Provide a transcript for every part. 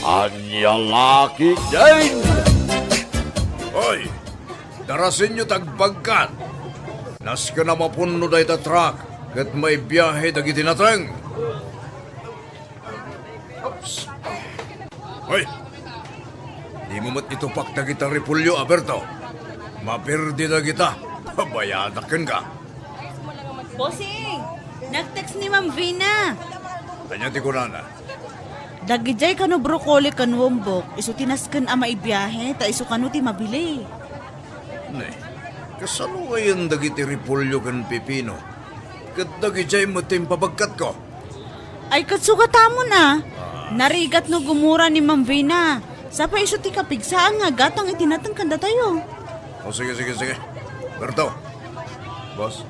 Anya laki din! Hoy, darasin nyo tagbagkat. Nas ka na mapuno da ita truck, kat may biyahe dagiti nateng. Hoy, di mo mat itupak na kita repulyo, Aberto. Mapirdi na kita, pabayadakan ka. Bossing! Nag-text ni Ma'am Vina. Kanya ti kunana. Dagijay kano brokoli kan wombok. Isu tinasken ama ibiyahe, ta isu kano ti mabili. Ne, kasano ngayon dagiti repulyo kan pipino? Kat dagijay mo timpabagkat ko. Ay katsugata mo na. Narigat no gumura ni Ma'am Vina. Sapa isu ti kapigsaan nga gatang itinatang kanda tayo. O sige. Berto, boss,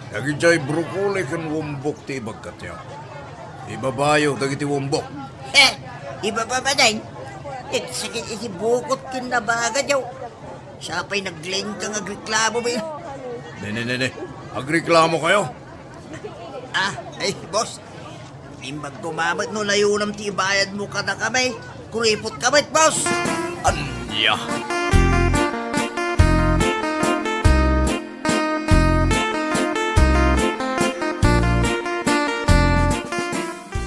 dagijay brokoli kan wombok ti ibagkat niya. Ibabayo dagiti wombok. Iba pa ba din? Sakit iti bukot kin na baga daw. Siya pa'y nagling kang agreklamo ba yun? Ne. Agreklamo kayo? Ay, boss. Imbag tumamat no layunam ti bayad mo ka na kamay. Kuripot kamay, boss. Anya.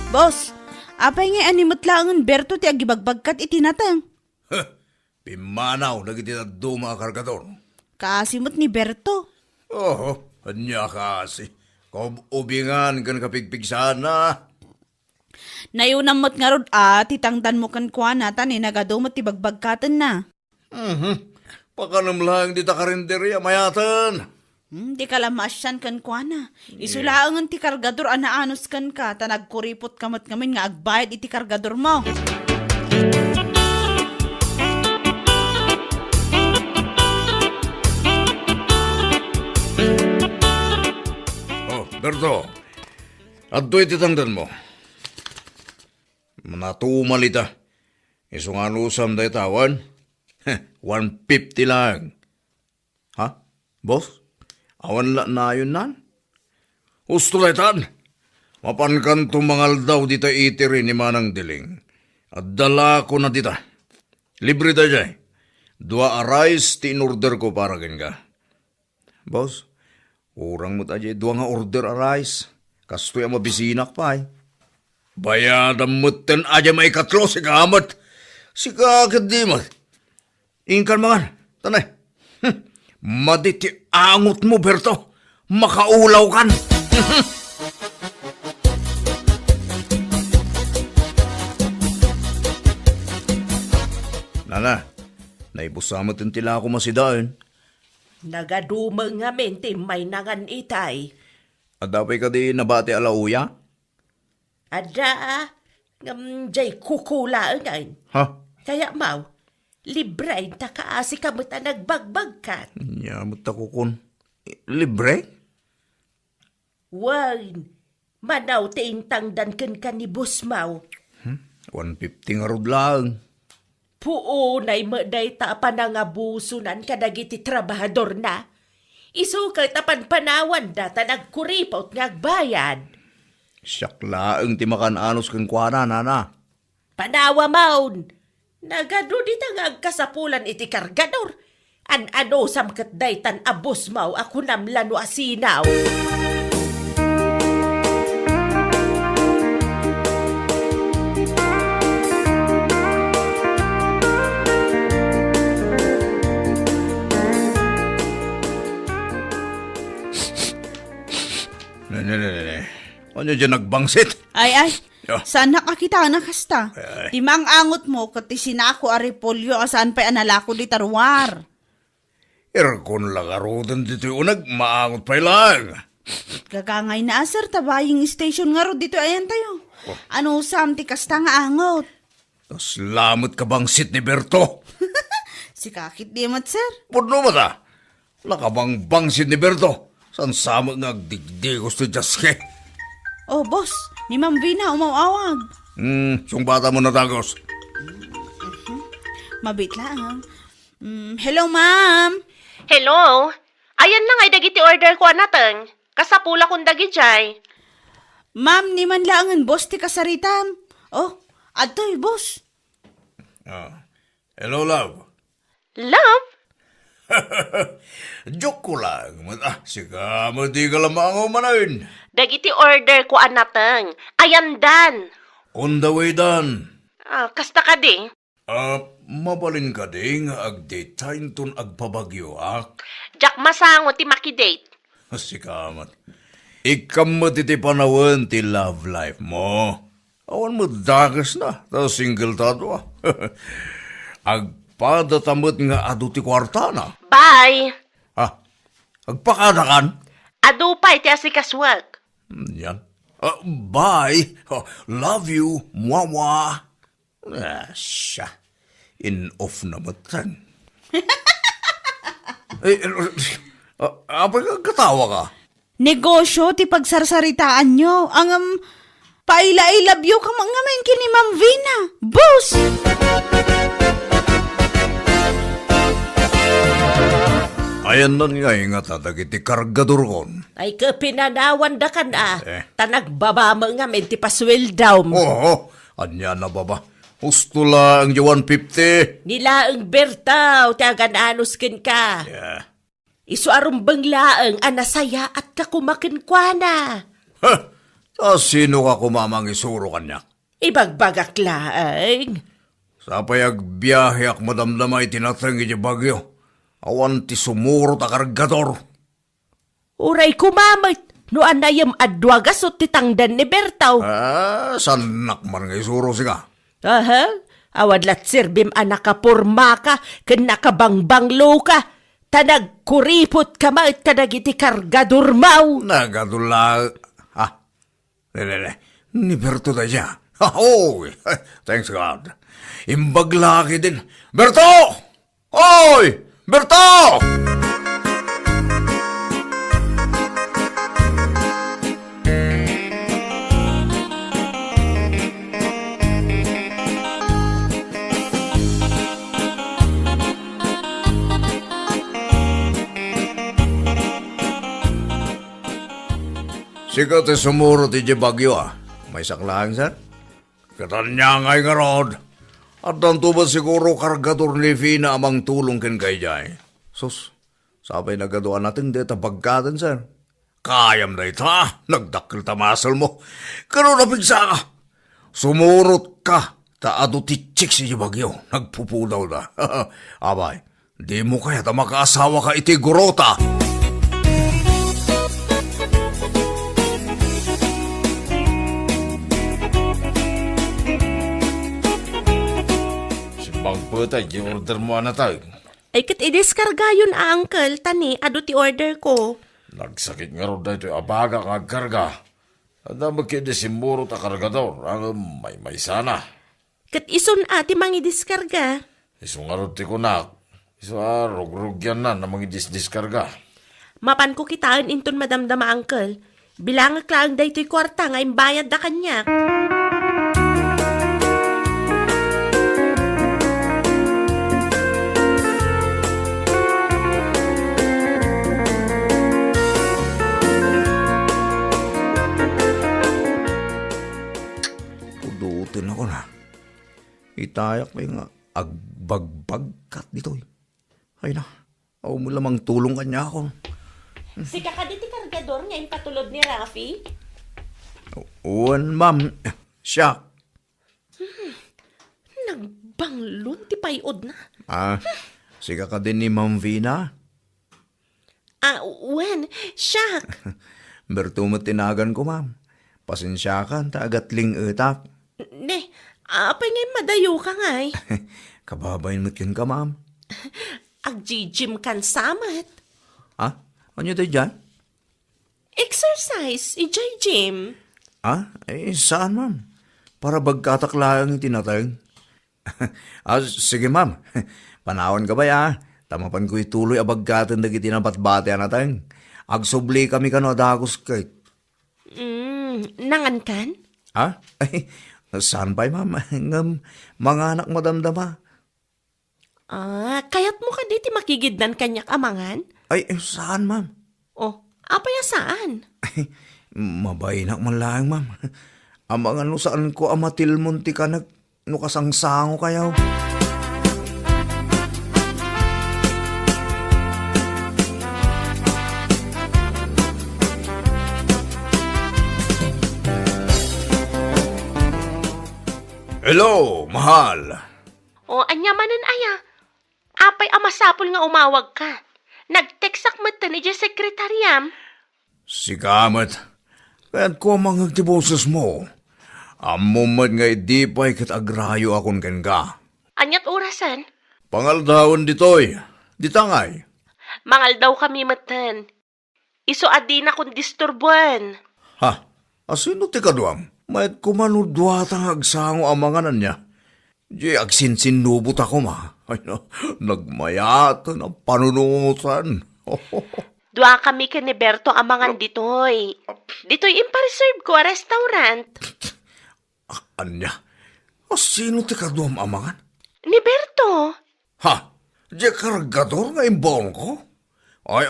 Boss, apay nga animot langan Berto ti agibagbagkat itinatang. Pimanaw dagiti duma kargador. Kaasimot ni Berto. Anya kasi. Ubingan kan kapigpigsan na. Nayunamot nga rod titangdan mo kan kuha natan nagadumot ti bagbagkatan na. Pakanam lang di ta karinderya mayatan. Di ka lamasyan kan kuha na. Isulaangan ti kargador anaanos kan ka, ta nagkuripot kamot ngamin nga agbayad iti kargador mo. Berto, adto iti tangdan mo. Manatumal ita. Isungan usam da itawan. 150 lang. Ha? Boss? Awan la na yun nan? Gusto na itan. Mapankan tumangal daw dita itiri ni Manang Diling. At dala ko na dita. Libre da jay. 2 arais ti in-order ko para ka. Boss? Urang mo tayo, 2 nga order arais. Kastoy ang mabisinak pa ay. Bayadam mo ten aja may katlo si kamat. Si kakit di mo. Ingkan mangan. Tanay. Maditi angot mo, Berto. Makaulaw kan. Nana, naibusamot yung tila ako masidain. Nagadumang nga mente may nangan itay. Adapay ka di nabati alauya? Ada, jay kukulaan ngayon. Ha? Kaya mau, libre ta kaasi kamot ang nagbagbagkat. Nyamot ako kun. Libre? Wan, manaw tiintangdan kan ni Boss Mau. 150 nga rod lang. Puunay maday ta panangabusunan kadagiti trabahador na. Isukay tapan panawan data nagkuripot ngagbayad. Siyakla ang timakan anos kang kuwana, nana. Panawa maun. Nagado di ngagkasapulan iti kargador. Ano samkat daytan abos mau ako namlano asinaw. Ne. Ano dyan nagbangsit? Ay, Yeah. saan nakakita na kasta? Timang angot mo, kati sinako aripolyo, saan pa analako di tarwar. Erkon lang arudan dito unag, maangot pa lang. Gagangay na sir, tabaying station nga ro dito ayan tayo. Ano samti kasta nga angot? Tas lamot ka bangsit ni Berto. Si kakit di mat sir. Puno mo ta? Nakabang bangsit ni Berto. San sama nga digdi gusto jaske. Oh boss, ni Ma'am Vina umawawag. Yung bata mo natagos. Mabit lang. Hello ma'am. Hello? Ayan na ngay dagiti order ko anateng. Kasapula kong dagijay. Ma'am, ni man lang ang boss ti kasaritam. Oh, adtoy boss. Hello, love. Love? Joke ko lang. Sika, di ka lamang umanayin. Dagiti order ko anateng. Ayan dan. On the way, Dan. Kasta ka di. Mabalin ka ding ag-daytime tun agpabagyo, Jak masango ti makidate. Sikamat. Ikam mo ti panawan ti love life mo. Awan mo dagas na, ta single tato. Agpadatamot nga adu ti kwarta na. Bye. Agpakadakan. Adupay ti asikaswag. Yan. Bye. Love you. Mwawa. Siya. In off na matan. Apay katawa ka? Negosyo ti pagsarsaritaan nyo. Ang paila-ilabyo ka mga men kini Ma'am Vina. Boss! Ayan nun nga nga tatagiti kargador kon. Ay kapinanawan da ka na. Tanagbabama nga men ti pasweldaw mo. Oo, anya na baba. Gusto lang yung 150. Nila ang bertaw, tiagan anos kin ka. Yeah. Isu arumbang laang anasaya at kakumakin kwa na. Sino ka kumamang isuro kanya? Ibagbagak laang. Sa payag biyahe ak madamdamay tinatang iti bagyo. Awan ti sumuro ta kargador. Uray kumamit, no anayam adwagas o titangdan ni bertaw. Sanak man nga isuro siya. Aha, awad lat sirbim anak ka porma ka, ken nakabangbanglo ka. Tanag kuripot ka mait kadag iti kargador mau. Nagadula. Ni Berto da siya. Oh, thanks God. Imbag laki din. Berto! Oy! Berto! Sikat sumuro ti bagyo May saklang sir. Katanya ngay nga rod. At ang tuba siguro kargador ni Vina amang tulong ken kay jay. Sus, sabay nagaduan natin dito pagkatan sir. Kayam na ita, nagdakil tamasal mo. Kano napigsa ka? Sumurot ka, taado ti chik si bagyo. Nagpupudaw na. Abay, di mo kaya ta makaasawa ka iti gurota. Putay, i-order mo na tayo. Ay kat i-diskarga yun, uncle. Tani, ado ti order ko. Nagsakit nga rin dito, abaga kag karga. Ada magkidisimuro ta kargador, ang may sana. Kat ison ati mangi diskarga. Iso nga rin ti kunak. Iso rog-rog yan na mga diskarga. Mapan ko kitaan inton madamdama, uncle. Bilangak lang da ito'y kwarta nga imbayad da kanya. Pudutin ako na. Itayak pa yung agbagbagkat dito. Ay na, ako mo lamang tulong kanya ako. Si kakaditi kargador nga patulod ni Rafi. Uwan, ma'am. Siya. Nagbanglon ti payod na. Siga ka din ni Ma'am Vina. Wen, siya. Bertumot tinagan ko, ma'am. Pasensya ka, tagatling utap. Ne, apay ngay madayo ka ngay. Kababayin mo't yun ka, ma'am. Agjijim kan samat. Ano tayo dyan? Exercise, ijay gym. Saan, ma'am? Para bagkataklayang yung tinatay. Sige, ma'am. Panahon ka ba, Tamapan ko ituloy abagkatan na kitinapat-bate natay. Agsubli kami kano adagos kay. Nangan kan? Saan ba'y, ma'am? Mga anak madamdama. Kayat mo ka diti makigidnan kanyak amangan? Saan, ma'am? Apaya saan? Mabaynak man lang, ma'am. Amang saan ko amatil munti ka nukasangsango kayaw. Hello, mahal. O, anya manan aya. Apay amasapol nga umawag ka. Nag-textak mo ni dyan sekretaryam. Sikamat. Kaya't ko mga tiboses mo. Amumat nga di pa'y katagrayo akong ka. Anyat orasan? Pangaldawon ditoy. Ditangay. Mangal daw kami matan. Iso adi na kung disturbuan. Ha? Asino ti kaduam? Mayat kumanudwatang agsango amanganan niya. Di agsinsinubot ako ma. Ay na, nagmayat na panunutan. Dua kami ni Berto amangan ditoy. Ditoy impa-reserve ko a restaurant. Anya? Asino ti kaduam amangan? Ni Berto. Ha? Di kargador nga imbong ko? Ay,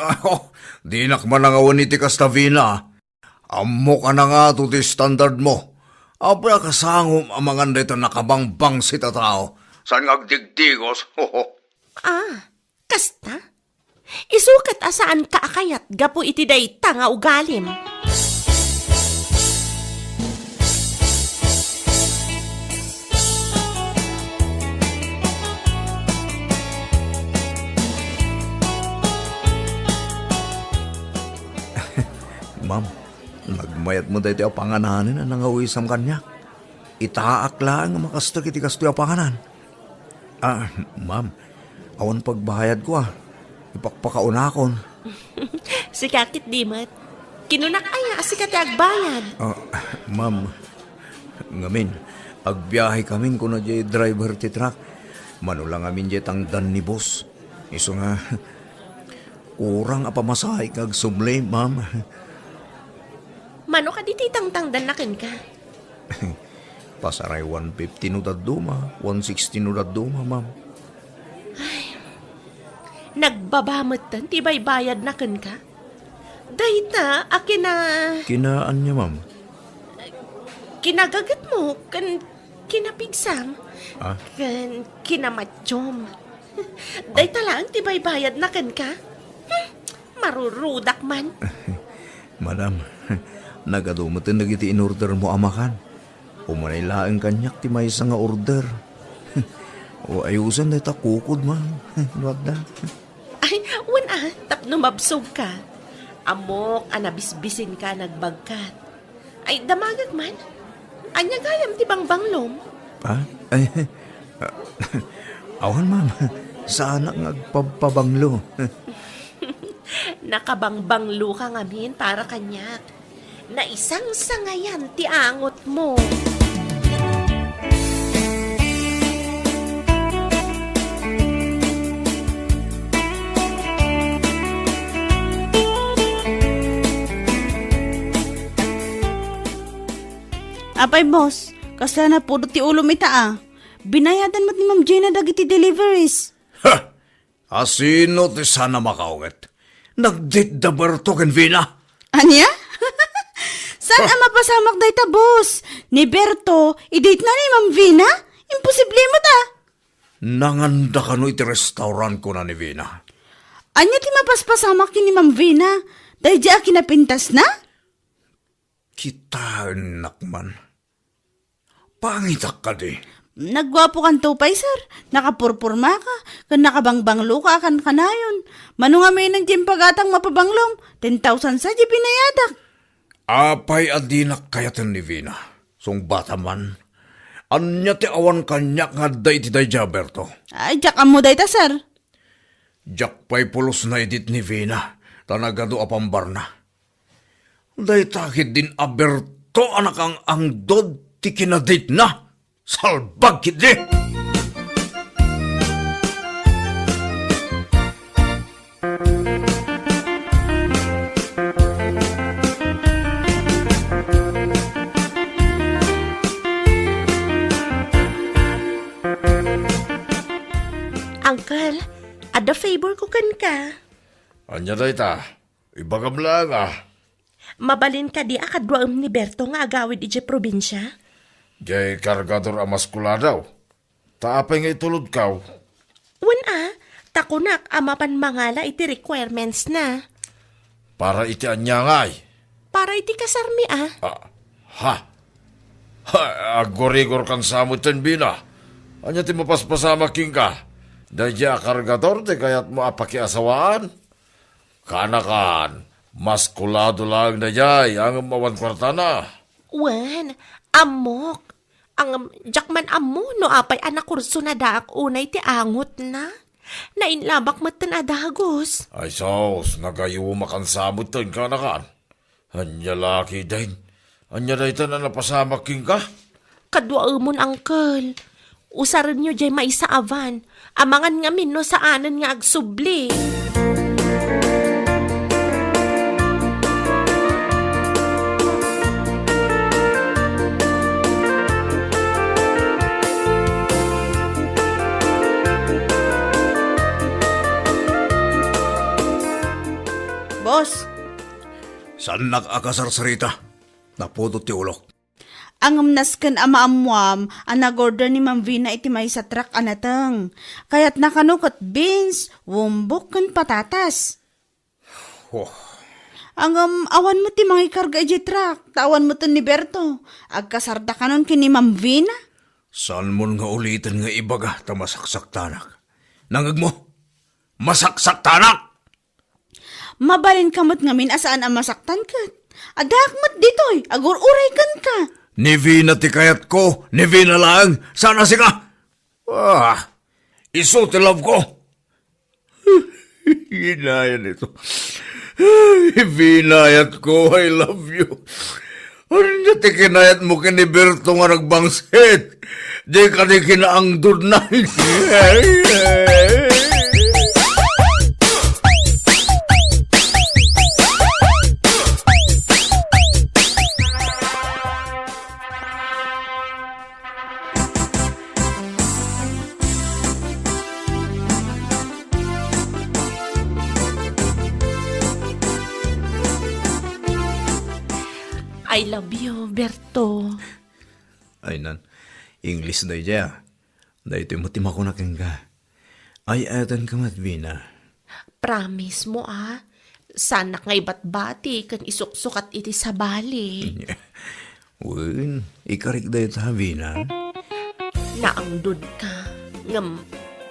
di nakman nga waniti Castavina. Amo ka na nga to di standard mo. Abra kasangom amangan dito nakabangbang si tatao. San ngagdigdigos? Kasta? Isukat asaan ka akayat gapo iti dayta nga ugalim. Ma'am, nagmayat mo dito ang pangananin na nangawisam kanya. Itaak lang ang makastok iti kasto ang panganan. Ma'am, awan pagbahayad ko Ipakpakaunakon. Si kakit di mat. Kinunak aya si kati agbayad. Ma'am, ngamin, agbiyahe kamin ko na jay driver ti truck. Manulang amin jay tangdan ni boss. Iso nga, kurang apamasahay kag sublay, ma'am. Mano ka di titang-tangdan nakin ka? Pasaray 150 no daduma, 160 no daduma, ma'am. Nagbabamot tan, tibay bayad na kan ka? Dahita, akin na... Kinaan niya, ma'am. Kinagagat mo, kan kinapigsam. Ah? Kan kinamatsyom. Dahita lang, tibay bayad na kan ka? Marurudak man. Madam, nagadumutin nagiti in-order mo amakan. Umanay laeng kanyak ti may nga order. O ayusan na itakukod, ma'am. Luwag na. Ay, wana, tapno mabsog ka. Amok, anabisbisin ka, nagbagkat. Ay, damagag man. Anya gayam ti banglom. Ha? Ay, awan, ma'am. Sana ngagpapabanglo. Nakabangbanglo ka ngamin para kanyak. Na isang sangayan ti angot mo. Apay boss, kasla na puro ti ulo mita Binayadan mo't ni Ma'am Jenna dagiti deliveries. Ha! Asino ti sana makaugat? Nagdit da Berto ken Vina? Anya? Saan ang mapasamak day ta, boss? Ni Berto, i-date na ni Ma'am Vina? Imposible mo ta. Nanganda ka no iti restaurant ko na ni Vina. Anya ti mapaspasamak ni Ma'am Vina? Dahil di kinapintas na? Kita nakman. Pangitak ka di. Nagwapo kan tupay, sir. Nakapurpurma ka. Kan nakabangbanglo ka kan kanayon. Mano nga may nang pagatang mapabanglom. 10,000 sa di pinayadak. Apay adinak kayatan ni Vina. Song bata man. Anya ti awan kanyak nga day ti day Berto. Ay, diyak mo day ta, sir. Jak pa'y pulos na edit ni Vina. Tanagado apambar na. Day takit din Berto anak ang angdod ti kinadit na. Salbag kidi! Uncle, ada favor ko kan ka. Anya day ta, ibagam lang Mabalin ka di akadwaam ni Berto nga agawid ije probinsya. Jay kargador amaskula daw. Taapay nga itulod kaw. Takunak amapan mangala iti requirements na. Para iti anya ngay. Para iti kasarmi Ha? Agorigor kan samot ten bina. Anya ti mapaspasama king ka. Dadya kargador ti kayat mo apakiasawaan. Kanakan, mas kulado lang na jay ang mawan kwartana. Wen, amok. Ang jakman amo no apay anak kurso na daak unay ti angot na. Nainlabak matan adagos. Ay sos, nagayuma kan samot ten kanakan. Anya laki din. Anya na ito na napasama king ka. Kadwa mon angkel. Usaran nyo jay maisaavan. Amangan nga min no saanan nga agsubli. Boss, Saan nag-akasarsarita? Napudot ti ulok. ang amnaskan amaamuam ang nag-order ni Ma'am Vina iti may sa truck anatang. Kaya't nakanukot beans, wumbok kan patatas. Oh, Ang awan mo ti mga ikarga iti truck, tawan mo to ni Berto. Agkasarda ka nun kini Ma'am Vina. saan mo nga ulitin nga ibaga ta masaksak tanak? Nangag mo? Masaksak tanak! Mabalin kamot ngamin asaan ang masaktan ka. Adakmat ditoy, agur-uray kan ka. Ni Vina ti kayat ko, ni Vina lang, sana si ka! Iso ti love ko! Ginayan ito. Vinayat ko, I love you. Ano na ti kinayat mo kiniberto nga nagbangsit? Di ka di kinaangdod na. I love you, Berto. Ay nan, English na iya. Dahil ito'y mutima ko na kang ka. Ay atan ka mat, Vina. Promise mo Sana nga ibat-bati kan isuksukat iti sa bali. Uy, ikarik dahil ta, Vina. Naangdod ka. Ngam,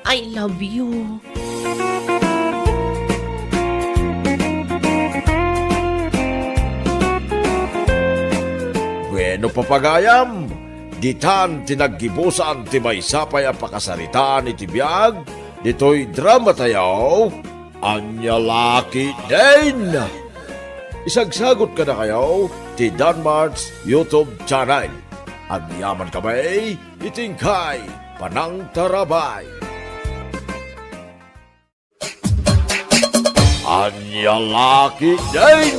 I love you. Bueno papagayam, ditan tinaggibusan ti may sapay ang pakasaritaan iti biyag, dito'y drama tayaw, anya laki din. Isagsagot ka na kayo, ti Danmar's YouTube channel. Ang yaman kamay, itingkay, panang tarabay. Anya laki din.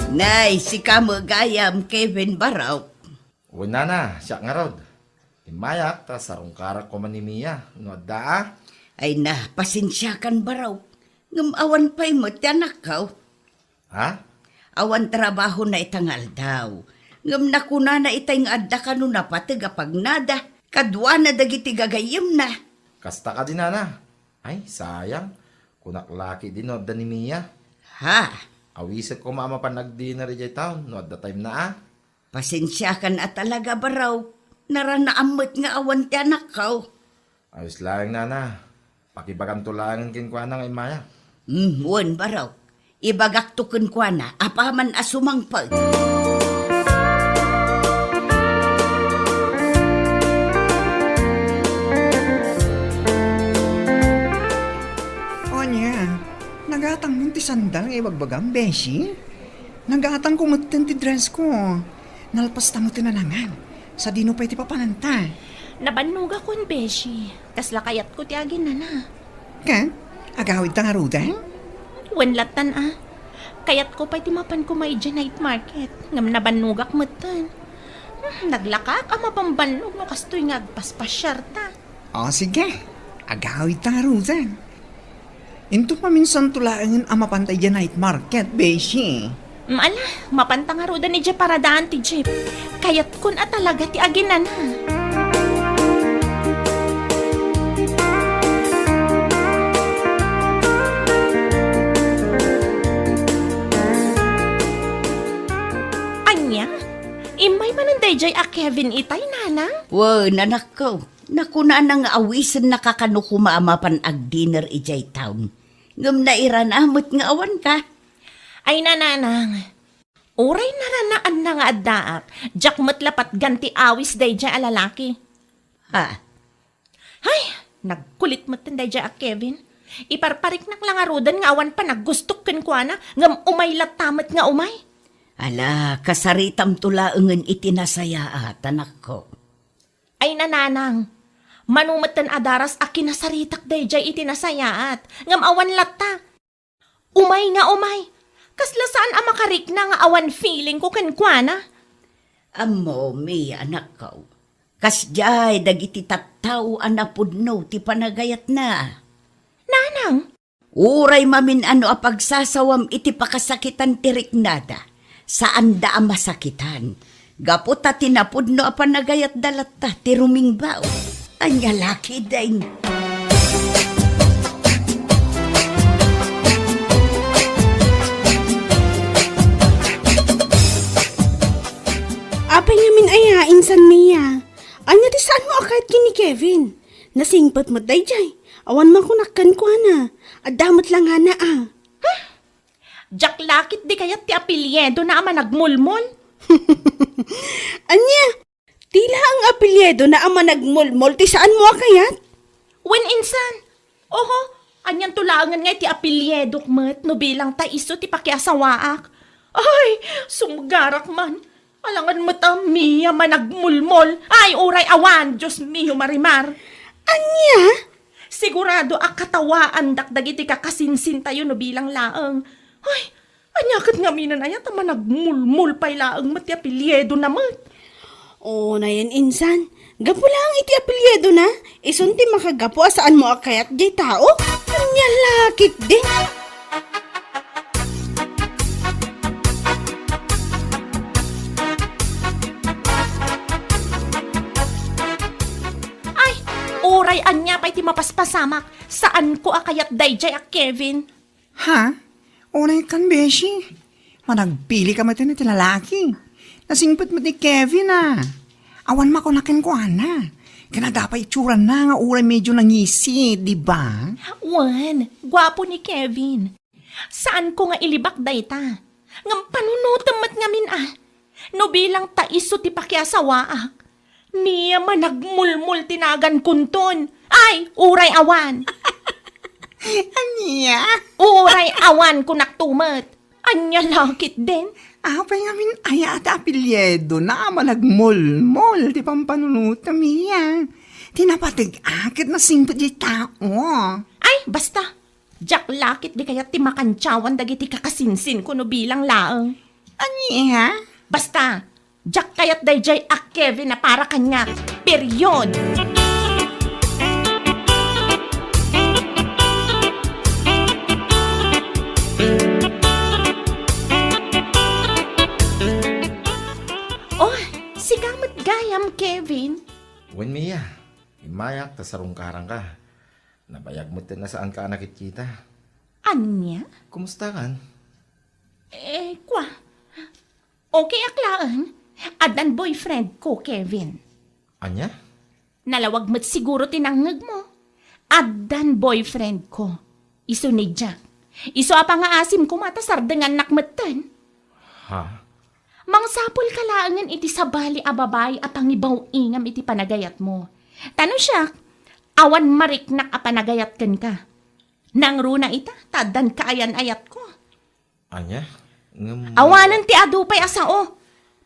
Nay, si kamo gayam Kevin Baraw. Una na, siya nga rod. Imayak, ta sarong karak ko man ni Mia. No da Ay na, pasensyakan Baraw. Ngam awan pa'y mo tiyanak ka. Ha? Awan trabaho na itangal daw. Ngam nakuna na itay nga adda ka nun na patiga pag nada. Kadwa na dagiti gagayim na. Kasta ka din na. Ay, sayang. Kunak laki din no da ni Mia. Ha? Awisit ko mama pa nag-dinner jay town. No at the time na Pasensyakan at talaga Baraw. Naranaamot nga awan tiyanak ka. Ayos lang na. Pakibagan tulangan kinkwa na nga imaya. Wan Baraw. Ibagak tukun kwa na, apaman asumang pag. Onya, nagatang mo ti sandal nga ibagbagang, Beshi. Nagatang ko mo ti dress ko. Nalpas ta mo tinanangan. Sa dino pa iti papananta. Nabanuga kon, Beshi. Kasla kayat ko ti agin na. Ka? Agawid ta nga rudan? Wenlatan Kayat ko pa'y timapan ko may night market. Ngam nabanugak matan. Naglakak mapambanlog no kastoy nga agpaspasyar ta. O sige, agawid ta nga rudan. Into pa minsan tulaan ang mapantay dyan night market, Beshi. Maala, mapanta nga roda ni Jeep para daan ti Jeep. Kayat kun talaga ti agin na. Anya, manan dayjay a Kevin itay, nanang? Nanak ko. Nakuna na nga awisan nakakano kumaamapan ag dinner ijay town. Ngam na iranamot nga awan ka. Ay nananang, uray naranaan na nga addaak, jak matlapat ganti awis dayjay a lalaki. Ha? Ay, nagkulit mo tinday dya Kevin. Iparparik nak lang arudan nga awan pa naggustok ken kwa na, ngam umay latamat nga umay. Ala, kasaritam tulaengen itinasaya anak ko. Ay nananang, manumatan adaras a kinasaritak dayjay itinasayaat, ngam awan latta. Umay nga umay, kasla saan a makarik na nga awan feeling ko ken kwa na. Amo, mi anak ko. Kasjay, dagiti tattaw anapudno ti panagayat na. Nanang, Uray mamin ano a pagsasawam iti pakasakitan ti riknada. Saan da a masakitan? Gapot ta tinapudno a panagayat dalatta ti rumingbaw. Anya laki daing. Apay ngamin aya, insan Mia. Anya di saan mo akait kini Kevin? Nasingpat mo dayjay. Awan man kunakkan ko na. Adamot lang nga na ah. jak lakit di kayat ti apelyedo na ama nagmulmol. Anya, tila ang apelyedo na ama nagmulmol ti saan mo akayat? When insan, oho, anyan tulangan nga ti apelyedo mat no bilang ta iso ti pakiasawaak. Ay, sumgarak man. Alangan mo ta, Mia managmulmol. Ay, uray awan, Diyos mio marimar. Anya? Sigurado akatawaan dakdagiti kakasinsin tayo no bilang laang. Ay, anyakat nga minan ayat ama nagmulmul pay laang mati apelyedo naman. Oo na yan, insan. Gapo lang iti apelyedo na. Isunti makagapo saan mo akayat jay tao. Anya lakit din. Ay, uray anya pa'y ti mapaspasamak. Saan ko akayat dayjay a Kevin? Ha? Unay kan, Beshi. Managpili ka mati na ti lalaki. Nasingpit mo ti Kevin Awan makunakin ko Kanagapay itsuran na nga uray medyo nangisi, di ba? Wan, gwapo ni Kevin. Saan ko nga ilibak dayta? Ngam panunutamat ngamin No bilang taiso ti pakyasawaak. Niya man nagmulmul tinagan kunton. Ay, uray awan. Anya? Uray awan kunaktumat. Anya lakit din. Apay ngamin ay ata apelyedo na managmol-mol ti pampanunuta miya. Tinapatig-akit na singpit di tao. Ay, basta. Jak lakit di kaya ti makantsawan dagiti kakasinsin ko no bilang laang. Anya? Basta, jak kayat dayjay a Kevin na para kanya. Period. Oh, sigamat gayam, Kevin. Wen Mia, imayak ta sarong karang ka. Nabayag mo na saan ka nakikita. Anya? Kumusta kan? Kwa. Okay aklaan. Adan boyfriend ko, Kevin. Anya? Nalawag mo't siguro tinangag mo. Adan boyfriend ko. Iso ni Jack. Iso apa nga asim ko matasardangan nakmatan. Ha? Mangsapol kalaangan iti sabali a babae a pangibaw ingam iti panagayat mo. Tano siya, awan mariknak a panagayat ken ka. Nang runa ita, tadan kaayan ayat ko. Anya? Awanan ti adupay asao.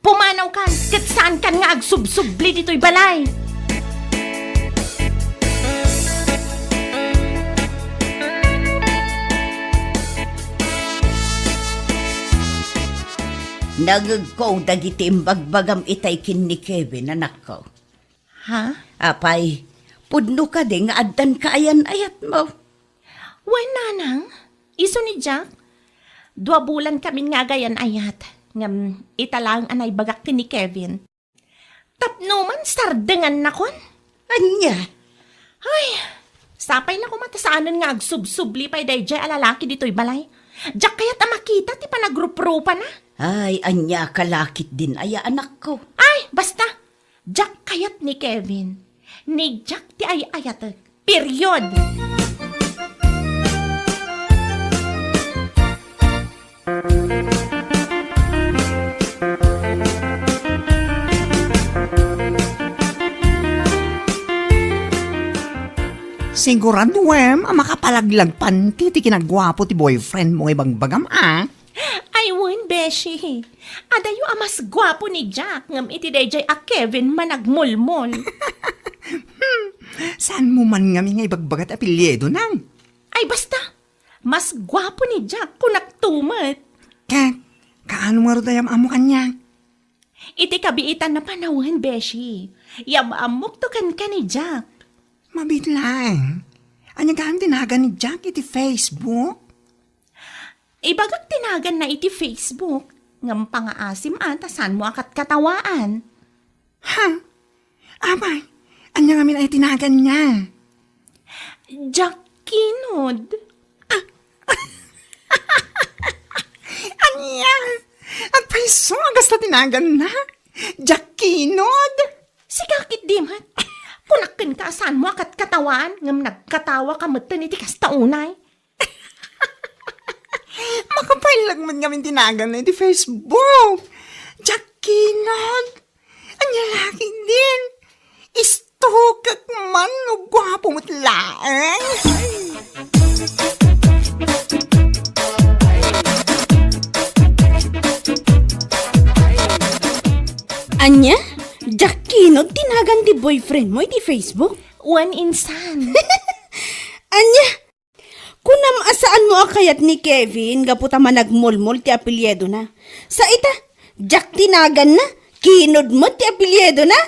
Pumanaw kan, kat saan kan nga agsubsubli dito'y balay. Nagagko dagiti imbagbagam itay kin ni Kevin, anak ko. Ha? Apay, pudno ka din nga addan kaayan-ayat mo. Wen nanang, iso ni Jack. 2 bulan kami nga gayan ayat. Ngam italang anay bagak ni Kevin. Tapno man sardengan na kon. Anya? Ay, sapay na kumatasaanan nga agsubsubli pa'y dayjay alalaki dito'y balay. Jack kaya't amakita ti panagrup-rupa na. Ay, anya kalakit din aya anak ko. Ay, basta. Jack kayat ni Kevin. Ni Jack ti ay ayat. Period. Sigurado, ang makapalaglag panti ti kinagwapo ti boyfriend mo ibang bagam, Ay, won, Beshi. Adayo amas gwapo ni Jack ngam iti dayjay a Kevin managmulmol. Saan mo man nga nga ibagbagat apelyedo nang? Ay, basta. Mas gwapo ni Jack kung nagtumat. Kat, kaano nga ro dayam amo kanya? Iti kabiitan na panahon, Beshi. Yamamok to kan ka ni Jack. Mabitlang. Anya gaan tinagan ni Jack iti Facebook? Ibagak tinagan na iti Facebook. Ngam pangaasim ata saan mo akat katawaan. Ha? Abay, anya nga min ay tinagan niya. Jack Kinod. Anya? At paiso, agas na tinagan na. Jack Kinod. Si kakit dimat. Kunakin ka saan mo akat katawaan. Ngam nagkatawa ka matan iti kastaunay. Makapailag man kami tinagan na iti Facebook. Jack Kinod. Anya laki din. Istukak man no gwapo mo't laang. Anya? Jack Kinod, tinagan ti boyfriend mo iti Facebook? One insan. Anya? Kunam asaan mo akayat ni Kevin, gaputa managmulmul ti apelyedo na. Sa ita, Jack tinagan na, Kinod mo ti apelyedo na.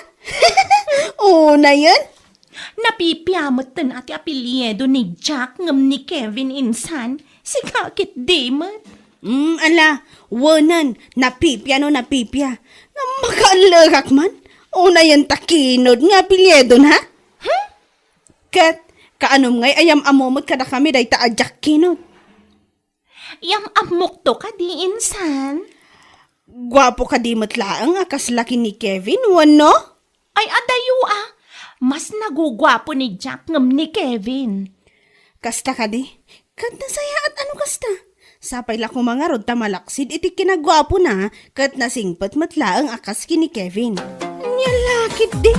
Una yan. Napipiyamot tan ati apelyedo ni Jack ngam ni Kevin insan. Si kakit dimat. Ala, wanan, napipya no napipya. Makaalagak man. Una yan ta Kinod nga apelyedo na. Kat, kaanom ngay ayam amomot kada kami day ta Jack Kinod. Yam amok to ka di insan. Gwapo ka di matlaang akas laki ni Kevin, wano? Ay adayo ah. Mas nagugwapo ni Jack ngam ni Kevin. Kasta ka di. Kat nasaya at ano kasta? Sapay la ko mga rod tamalaksid iti kinagwapo na kat nasingpat matlaang akas kini Kevin. Nyalakit di.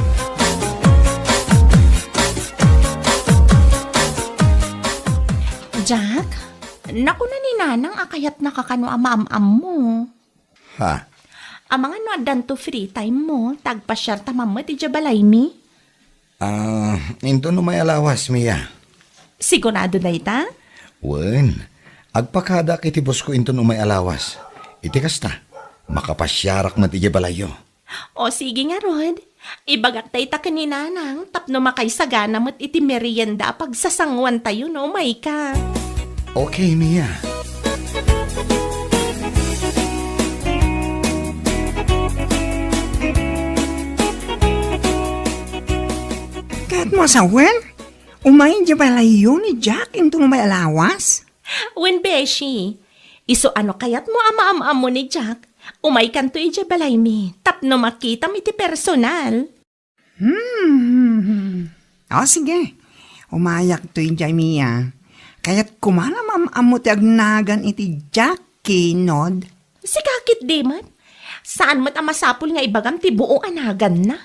Jack, naku na ni nanang akayat nakakano ama-am mo. Ha? Amang ano adan to free time mo, tagpasyar tamamot iti balay mi. Into no may alawas, Mia. Sigurado na ita? Wen, agpakada kiti boss ko into no may alawas. Iti kasta, makapasyarak matigi balayo. O sige nga Rod, ibagak tayo ta kaninanang tapno makaysagana mo't iti merienda pagsasangwan tayo no may ka. Okay, Mia. Kat mo asawen? Umayin di balayo ni Jack into no may alawas? When Beshi, iso ano kayat mo ama-am mo ni Jack? Umay kanto iti balay mi, tapno makita mi ti personal. O sige, umayak to yung Mia. Kaya't kumana mamamo ti agnagan iti Jack Kinod. Si kakit di man, saan mo't amasapol nga ibagam ti buo anagan na?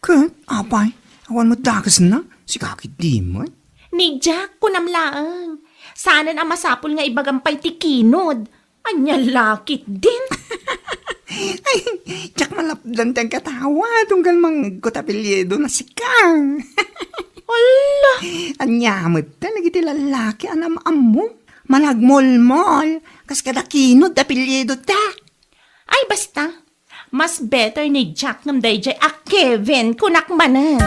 Kat, apay, awan mo dakas na, si kakit di mo. Ni Jack kunamlaang, saan amasapol nga ibagam pa'y ti Kinod? Anya lakit din. Ay, Jack malapdan tiyang katawa, tunggal mang kutapilyedo na si Kang. Ala, Anyamot ta, nagiti lalaki, anam-amo, managmol-mol, kas kada Kinod, apilyedo ta. ay basta, mas better ni Jack ngam dayjay a Kevin kunakmanan.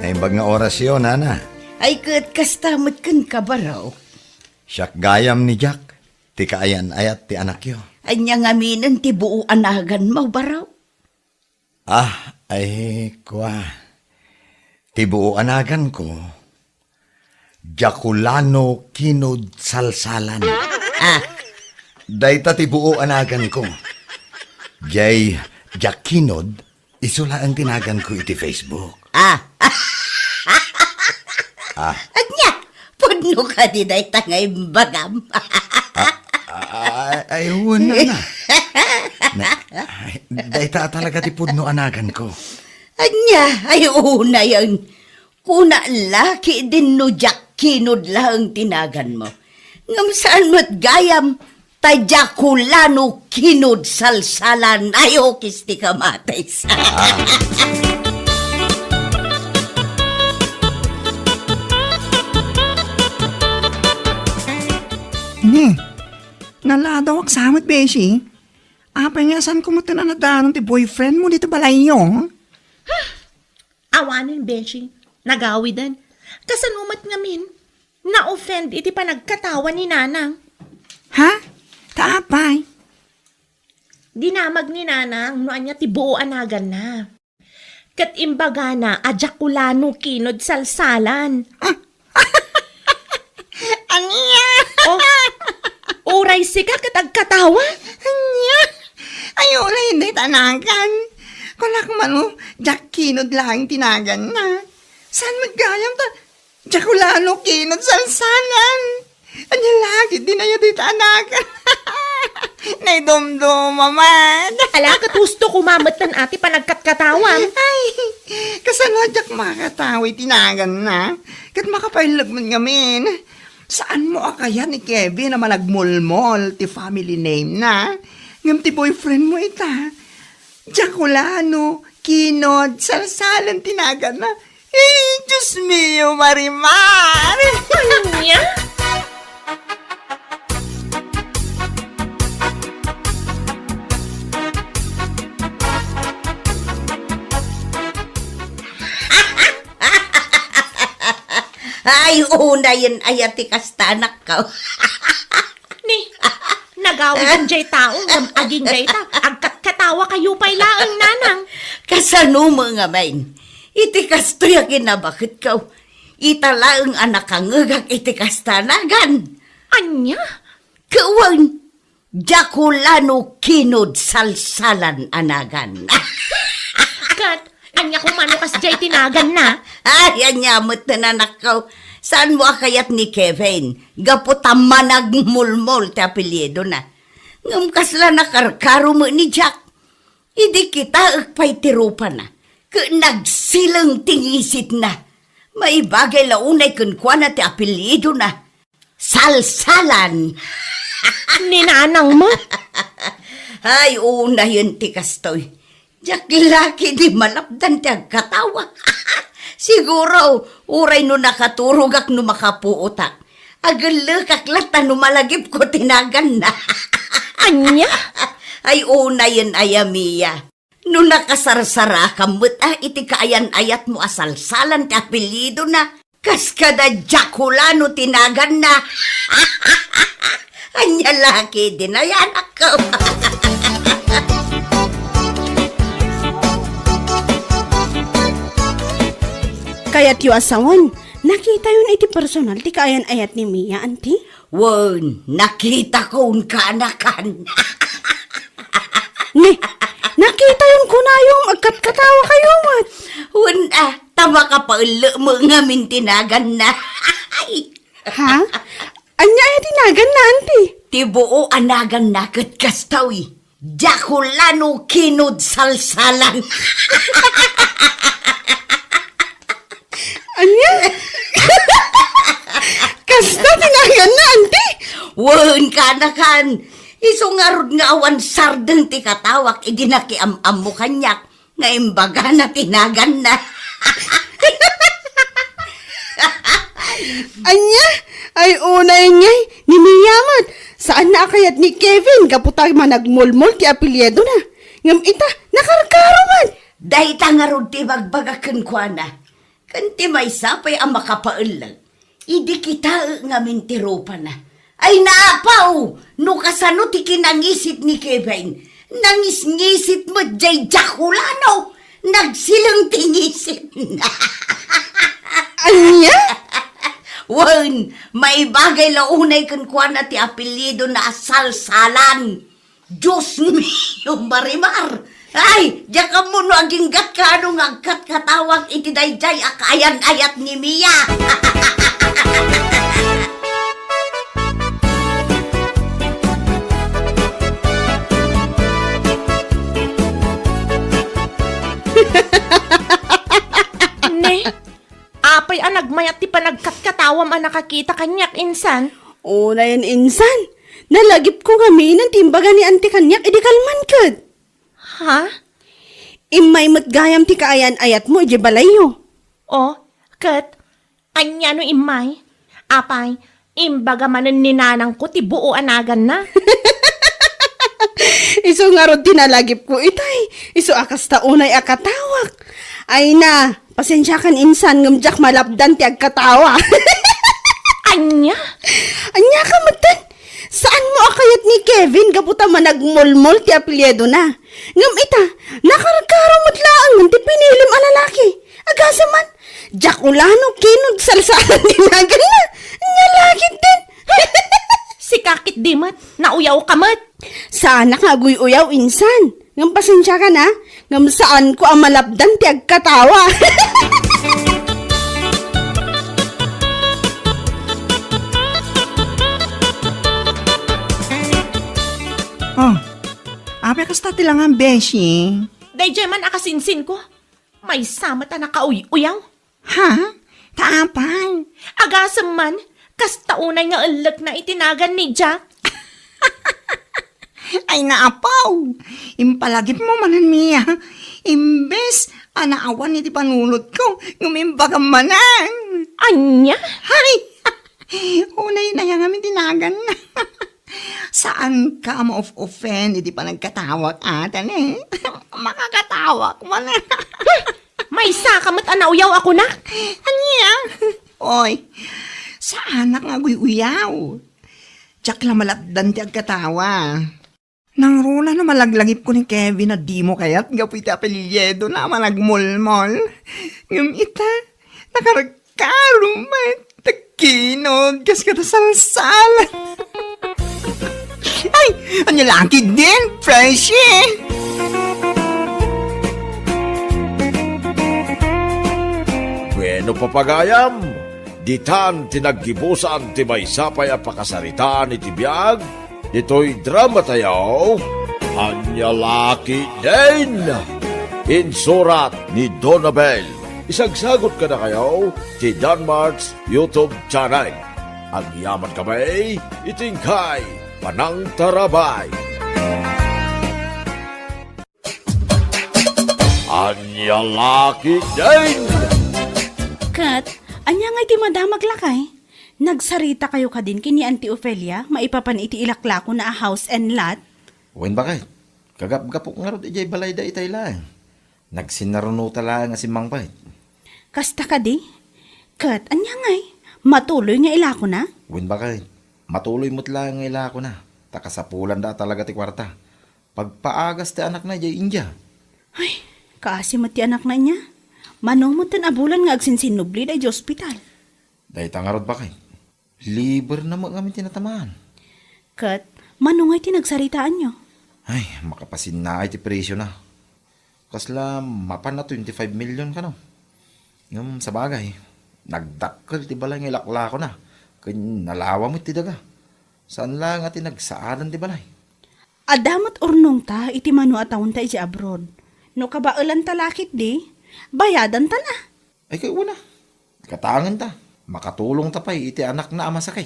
Naimbag nga orasyon, Nana. Ay kat kastamot kan kabaraw. Siyak gayam ni Jack. Ti kaayan ayat ti anak yo. Anya nga minan ti buo anagan mo baraw. Ay, kwa. Ti buo anagan ko, Jaculano Kinod Salsalan. Ah, Dayta ti buo anagan ko. Jay Jakinod, isula ang tinagan ko iti Facebook. anya, pudno ka di day tangay bagam. Ay, wala na. Dayta talaga ti pudno anagan ko. Anya, ay una yan. Kuna laki din no Jakinod lang tinagan mo. Ngam saan mo't gayam, Jaculano Kinod Salsalan, ayaw kisti kamatay sa. Ni, naladawak samot, Beshi. Apay nga saan ko mo tinanadaan ti boyfriend mo dito balay nyo? Awanin, Beshi. Nagawidan. Kasanumat ngamin. Na-offend iti pa nagkatawa ni Nanang. Ha? Taapay. Dinamag ni Nanang no anya ti buo anagan na. Kat imbaga na Jaculano Kinod Salsalan. Anya? Oh, uray sika kat agkatawa. Anya? Ayaw na hindi tanagan. Kulak man mo, Jakinod lang tinagan na. Saan magayam ta? Jaculano Kinod Salsalan. Anya lagi, di na yun dito anagan. Naidumdum, mamad. Ala, kat gusto kumamatan ati pa nagkatkatawa. Ay, kasanwadyak makatawi tinagan na. Kat makapailag man ngamin. Saan mo akaya ni Kevin na managmulmol ti family name na? Ngam ti boyfriend mo ita. Jaculano, Kinod, Salsalan tinagan na. Eh, Diyos mio, Marimar. Anya? Ay, una yan ayati kastanak ka. Ni, nagawid ang jay tao, ngam aging jay ta, agkatkatawa kayo pa'y laang Nanang. Kasano mga main? Iti kastoy na bakit ka? Italaang anak kang ngagak iti kastanagan. Anya? Kawan, Jaculano Kinod Salsalan anagan. Kat, anya kumano kas jay tinagan na. Ay, anyamot na nanakaw. Saan mo akayat ni Kevin? Gaputa managmulmol ti apelyido na. Ngam kasla nakarkaro mo ni Jack. Idi kita agpay tirupa na. Nagsilang tingisit na. May bagay launay kunkwa na ti apelyido na. Salsalan. Ni Nanang mo? Ay, una yun ti kastoy. Jack laki di malapdan ti agkatawa. Siguro, uray no nakaturog no makapuuta. Agalakak lata no malagip ko tinagan na. Anya? Ay, una yun ayamiya. No nakasarsara kamut iti kaayan-ayat mo asalsalan ti apelyido na. Kaskada Jaculano tinagan na. Anya laki din ayan ako. Kaya't yu asawan, nakita yun iti personal ti kaayan ayat ni Mia, anti? Wan, nakita ko un kaanakan. Ni, nakita yun ko na yung magkatkatawa kayo, mat. Wan, tama ka pa ulo mo nga mintinagan na. Ha? Anya ay tinagan na, anti? Tibuo anagan na kat kastawi. Jaculano Kinod Salsalan. Anya? Kasta tinagan na, anti? Wan, kaanakan. Isungarod nga awan sardeng ti katawak, idinakiam-am mo kanyak, nga imbaga na tinagan na. Anya? Ay unay niya, ni Mia, mat. Saan na akayat ni Kevin, kaputay managmulmol ti apelyido na. Ngam ita, nakarkaro man. Dahi tangarod ti bagbagakan kwa na. Kanti may sapay ang makapaulag. Idi kita nga mintiropa na. Ay naapaw! No kasano ti kinangisit ni Kevin. Nangis-ngisit mo jay Jaculano. Nagsilang tingisit na. Anya? Wan, may bagay launay kan kuan at apelyido na asalsalan. Diyos mio, Marimar. Ay, diya ka mo no aging gat ka anong agkat katawag iti dayjay akayan-ayat ni Mia. Ne, apay ang nagmayat ti panagkatkatawam ang nakakita kanyak insan. Una yan, insan. Nalagip ko kami ng timbaga ni Auntie Kanyak, edi kalman kad. Ha? Imay matgayam ti kaayan ayat mo, edi balayo. O, kat, anya no imay? Apay, imbaga manan ninanang ko ti buo anagan na. Iso nga ron tinalagip ko itay. Iso akas taunay akatawak. Ay na, pasensya kan insan ngamjak malapdan ti agkatawa. Anya? Anya ka matan? Saan mo akayat ni Kevin gabuta managmolmol ti apelyedo na? Ngam ita, nakaragkaramot laang ti pinilim a lalaki. Agasa man, Jack Ulano kinog salsalan dinagan na. Nya lakit din. Si kakit dimat, nauyaw kamat. Sana nga uyaw insan. Ngam pasensya ka na. Ngam saan ko ang malapdan ti agkatawa. Oh, ape kasta lang ang beshi. Dayjay man akasinsin ko. May samat na nakauyaw. Ha? Taapay. Agasam man, kastaunay nga alag na itinagan ni Jack. Ay naapaw. Impalagip mo manan Mia. Imbes, anaawan iti panulot ko. Ngumimbaga manan. Anya? Hay! Unay na yung amin tinagan na. Saan ka ma-offend? Hindi pa nagkatawak atan eh. Makakatawak man eh. May sakamat anauyaw ako na. Anya? Oy, saan nga uyaw? Tsak lang malapdan ti agkatawa. Nang runa na malaglagip ko ni Kevin na di mo kaya't gapit apelyedo na managmulmol. Ngam ita, nakaragkarumat. Takinod, kas ka salsalan. Ay, anya laki din, Freshie. Bueno papagayam, ditan tinaggibusan ti maysapay a pakasaritaan iti biag, dito'y drama tayaw, anya laki din. Insurat ni Donabel. Isagsagot ka na kayo ti Danmarks YouTube channel. Ang yaman kamay, itingkay, panang tarabay. Anya laki din. Kat, anya nga iti madamag lakay. Nagsarita kayo ka din kini Auntie Ophelia, maipapan iti ilaklako na a house and lot. Wen bakit? Kagap-gapok nga rin ijay balay da itay lang. Nagsinaruno tala nga si Mang Pait. Kasta ka di? Kat, anya ngay, matuloy nga ilako na? Wen bakit? Matuloy mo't lang nga ila ko na. Takasapulan da talaga ti kwarta. Pagpaagas ti anak na ijay India. Ay, kaasi mo ti anak na niya. Manumot tan abulan nga agsinsinubli da iti ospital. Dahil tangarod bakit? Liber na mo kami tinatamaan. Kat, manungay tinagsaritaan nyo. Ay, makapasin na ay ti presyo na. Kasla, mapan na 25 million ka no. Yung sa bagay, nagdakkel ti balay ng ilakla ko na. Kaya nalawa mo ti daga. Saan lang at nagsaadan ti balay? Adamat urnong ta, iti manu atawon ta iti abroad. No kabailan talakit di, bayadan ta na. Ay kayo una. Katangan ta. Makatulong ta pa'y iti anak na ama sakay.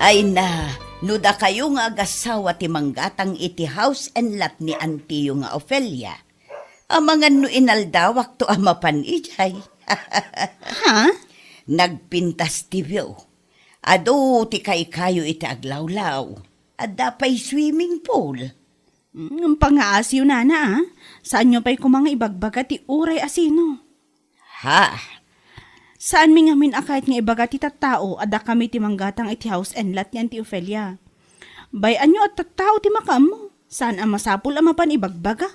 Ay na, nuda kayo nga agasawa ti manggatang iti house and lot ni Antiyo nga Ophelia. Amangan no inaldawak to amapan ijay. Ha? Nagpintas ti view. Ado ti kayo iti aglawlaw. Adda pa'y swimming pool. Ang pangaasiw na ah. Saan nyo pa'y kumanga ibagbaga ti uray asino? Ha? Saan mi ngamin akait nga ibaga ti tattao ada kami ti manggatang iti house and lot ni Auntie Ophelia. Bayan nyo at tattao ti makam mo. Saan ang masapul ang mapan ibagbaga?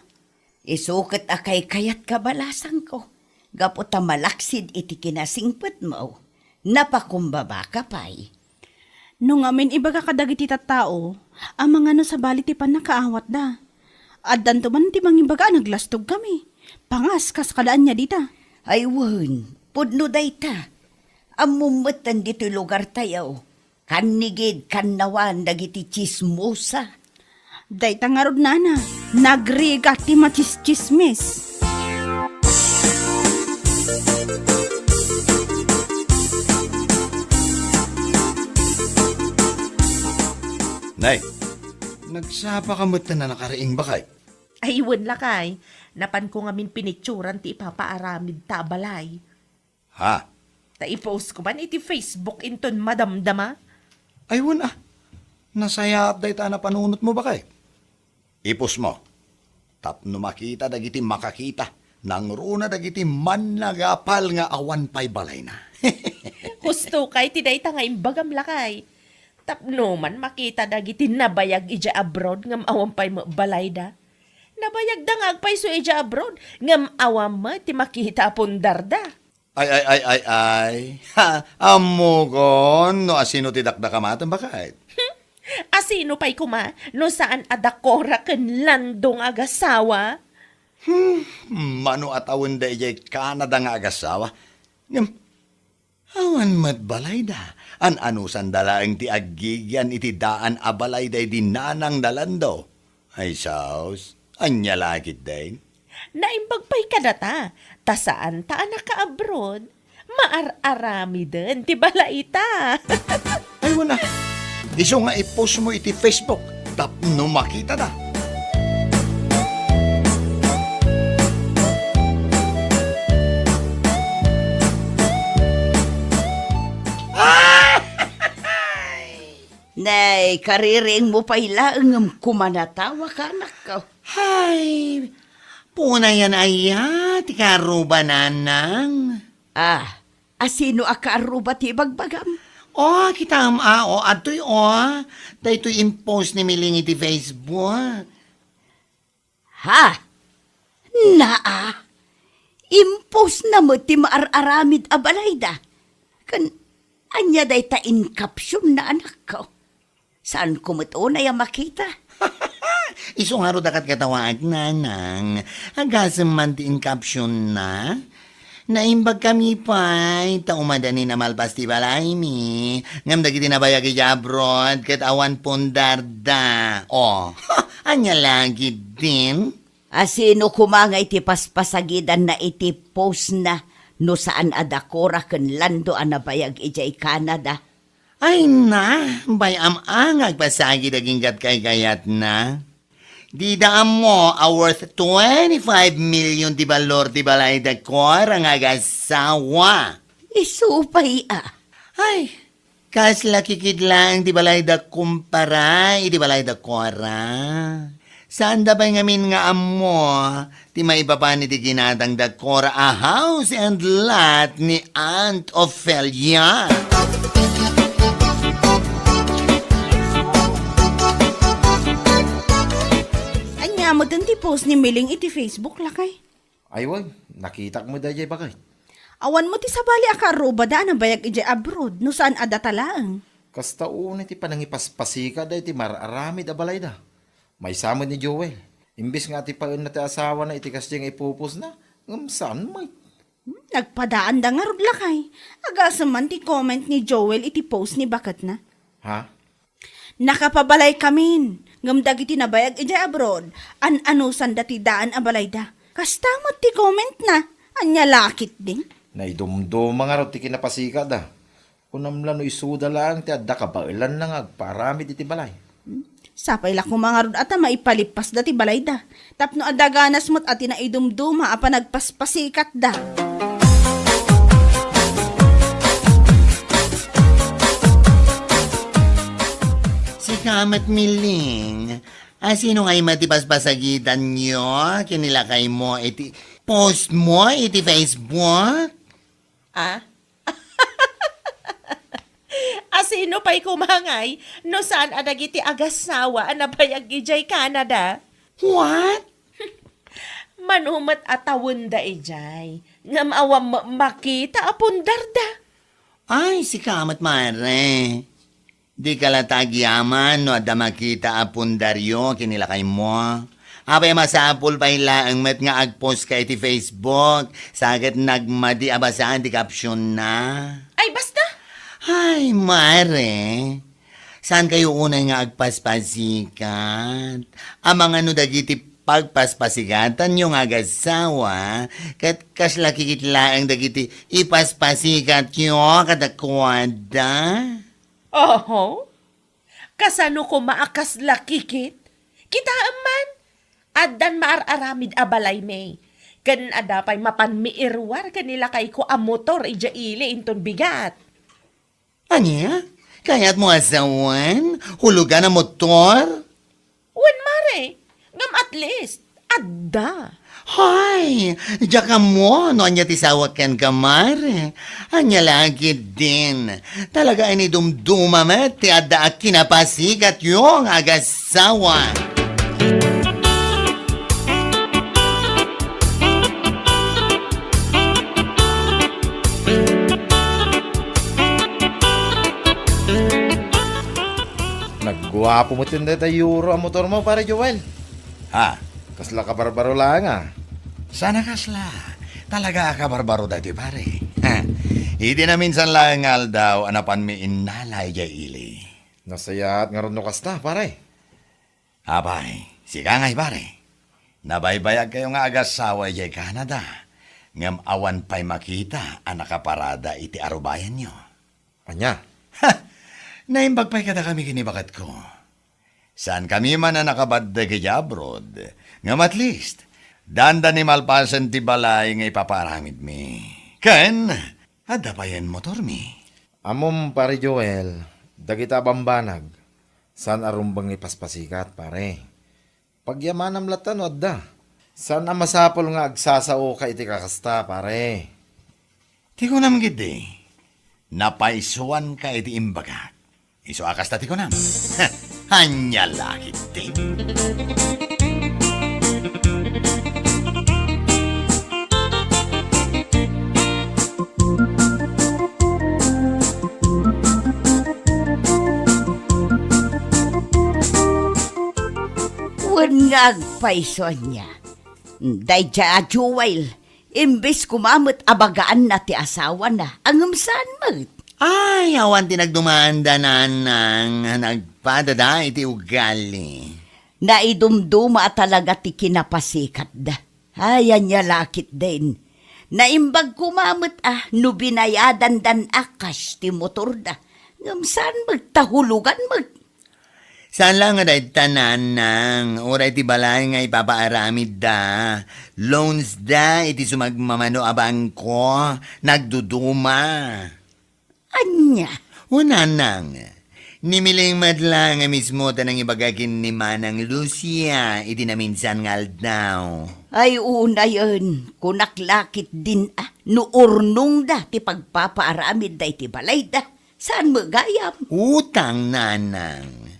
Isukat akay kayat kabalasan ko. Gaputa malaksid iti kinasingpet mo. Napakumbaba ka pa'y. Nung amin ibaga kadagiti tattao, ang mga no sa bali ti pan nakaawat da. Addan to man ti mangibaga naglastog kami. Pangas kas kadaan niya dita. Ay wan, pudno dayta. Amumutan dito lugar tayo. Kanigid kanawan dagiti chismosa. Dayta nga rod nana, nagriga ti machismismis. Nay, nagsapa ka mo't na nakaraing bakay? Ay, iwan lakay. Napan ko nga min pinitsuran ti ipapaaramid ta balay. Ha? Ta i-post ko man iti Facebook inton madamdama. Aywan nasaya update na panunot mo bakay? Ipos mo. Tapno makita dagiti makakita. Nang runa dagiti man nagapal nga awan pa'y balay na. Husto kay tiday ta nga imbagam lakay. Tapno man makita dagiti nabayag ija abroad ngam awam pa'y balay da. Nabayag da nga agpay so ija abroad ngam awam mo ti makita pundar da. Ay. Ha, amugon, no asino ti dakdakamatan bakay? Asino pa'y kuma no saan adakora ken landong agasawa? Mano at awan da ijay Canada nga agasawa. Ngam, awan madbalay da. An anusan dalaang ti agigyan iti daan abalay da di nanang dalando. Ay saus, anya lakit din. Naimbag pa'y kadata, ta saan ta anak ka abroad? Maar-arami din, ti balaita. Ay wala. Iso nga i-post mo iti Facebook. Tapno makita na. Nay, kariring mo pa'y laang kumanatawa ka anak ko. Hay, puna yan aya, ti karuba nanang. Asino akaaruba ti bagbagam? O, kita o, ato'y dahito'y impose ni Miling iti Facebook. Ha? Naa? Impos na mo ti maar-aramid abalayda. Anya day ta in caption na anak ko. Saan kumuto na yung makita? Iso nga ro dakat katawag nanang, agasam man ti in caption na. Naimbag kami pa'y taumadani na malpas ti balay mi. Ngam dagiti nabayag iti abroad kat awan pondarda. Anya lagi din. Asino kumangay ti paspasagidan na iti post na no saan adakora ken lando anabayag ijay Canada. Ay na, bayam ang agpasagi daging kat kay kayat na. Di daam mo a worth 25 million di balor di balay da kor ang agasawa. Isupay Ay, kas lakikid lang di balay da kumpara, di balay da kora. Saan da ba ngamin nga amo, ti maibaba ni di ginadang da kora a house and lot ni Aunt Ophelia. Anya mo din ti post ni Miling iti Facebook lakay. Aywan, nakita mo dayay bakay. Awan mo ti sabali akaruba da na bayag ijay abroad no saan adatalaang. Kasta una ti panangipaspasika day ti mararami da balay da. May samad ni Joel. Imbis nga ti paun na ti asawa na iti kasyang ipupos na, saan may? Nagpadaan da nga rod lakay. Agasam man ti comment ni Joel iti post ni Bakat na. Ha? Nakapabalay kamin. Ngamdag iti nabayag ijay abroad. An-anusan dati daan abalay da. Kastamot ti comment na. Anya lakit din. Naidumdo mga rot ti kinapasika da. Kunamlan no isuda lang ti adda kabailan lang agparami iti balay. Sapay lako mga rod ata maipalipas dati balay da. Tapno adaganas mo't ati na idumduma apa nagpaspasikat da. Si Kamat Miling, sino ngay matipaspasagitan nyo? Kinilakay mo iti post mo iti Facebook? Sino pa'y kumangay no saan adagiti agasawa anabayag ijay Canada? What? Manumat atawon da ijay. Ngam awam makita apundar da. Ay, si kamat mare. Di ka latagyaman no ada makita apundaryo kinilakay mo. Apay masapul pa ilaang met nga agpost ka iti Facebook. Sagit nagmadi abasaan di caption na. Ay basta! Ay, mare. Saan kayo unay nga agpaspasikat? Amang ano dagiti pagpaspasikatan yung agasawa, kat kasla kikitlaang dagiti ipaspasikat yung kadakwada. Oho? Kasano ko maakas lakikit? Kita man. Addan maararamid abalay may. Kan adapay mapanmiirwar kanila kay ko a motor ija ili inton bigat. Anya? Kaya't mo asawan? Hulugan ang motor? Wen mare, ngam at least, adda. Hay, diya ka mo, no anya tisawak kan kamare. Anya lagi din. Talaga ini dumdumamet, ti adda at kinapasikat yung agasawa. Nagguwapo mo tinda euro ang motor mo, pare Joel. Ha? Kasla ka barbaro lang ah. Sana kasla. Talaga ka barbaro dati pare. Ha? Hindi na minsan lang daw anapan mi inalay jay ili. Nasayat nga ron no kasta, pare. Abay, sika ngay pare. Nabaybayag kayo nga agasawa jay Canada. Ngam awan pa'y makita ang nakaparada iti arubayan nyo. Anya? Ha! Naimbag pa'y kada kami kinibakat ko. Saan kami man na nakabadda kaya abroad. Ngam at least, danda ni malpasan ti balay nga ipaparamid mi. Ken, adda pa yan motor mi. Amom, pare Joel, dagita bambanag. San arumbang ipaspasikat, pare. Pagyamanam latan, adda. San ang masapol nga agsasao ka iti kakasta, pare. Ti ko nam gidi. Napaisuan ka iti imbagat. Iso akas tati ko nam. Hanya lakit din. Wen nga agpaison niya. Day dya Joel, imbes kumamot abagaan na ti asawa na, ang saan mat. Ay, awan tinagdumanda na nang nagpadada iti ugali. Naidumduma talaga ti kinapasikat da. Ayan niya lakit din. Naimbag kumamot no binayadan dan akas ti motor da. Ngam saan magtahulugan mag. Saan lang nga dahi tanan nang oray ti balay nga ipapaaramid da. Loans da iti sumagmamano abang ko. Nagduduma. Anya? Una nang. Nimiling madlang nga mismo tanang ibagakin ni Manang Lucia iti naminsan nga aldaw. Ay una yun. Kunaklakit din no urnong da ti pagpapaaramid da iti balay da. Saan magayam? Utang nanang.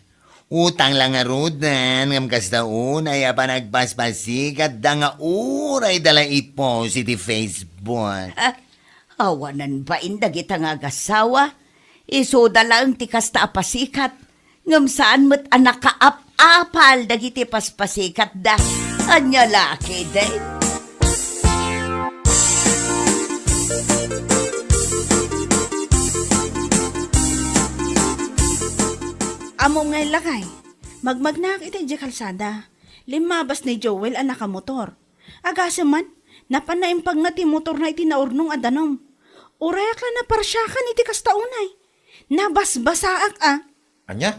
Utang lang nga rudan, ngam kastaon ay panagpaspasikat da nga uray dala ipost iti Facebook. Awanan ba indag itang agasawa? Iso dalang ti kasta apasikat. Ngam saan mo't anak kaap-apal dagiti paspasikat da. Anya laki din. Amo ngay lakay. Magmagnak iti di kalsada. Limabas ni Joel ang nakamotor. Agasa man, napanayimpag nga ti motor na iti naurnong adanom. Urayak lang na parsyakan iti kastaunay. Nabasbasaak Anya?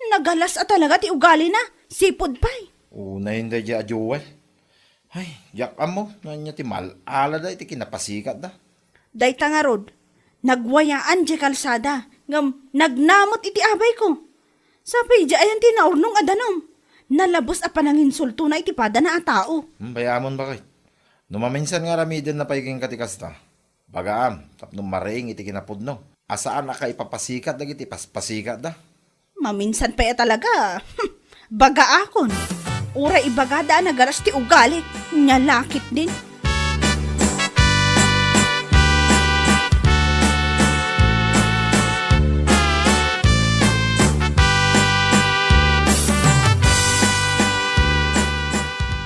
Nagalas talaga ti ugali na. Sipod pa'y. Una hindi dya Joel. Ay, yak amo, nanya ti malala da iti kinapasikat da. Dayta nga rod, nagwayaan di kalsada. Ngam, nagnamot iti abay ko. Sapay di ayan ti naurnong adanom. Nalabos a pananginsulto na iti pada na a tao. Bayamon bakit? Numaminsan nga ramidin na paiging katikasta. Bagaam, tapno maring iti kinapudno. Asaan na ka ipapasikat dagiti pasikat da? Maminsan pa ya talaga. Baga akon. Ura ibagada nagaras ti ugali. Nyalakit din.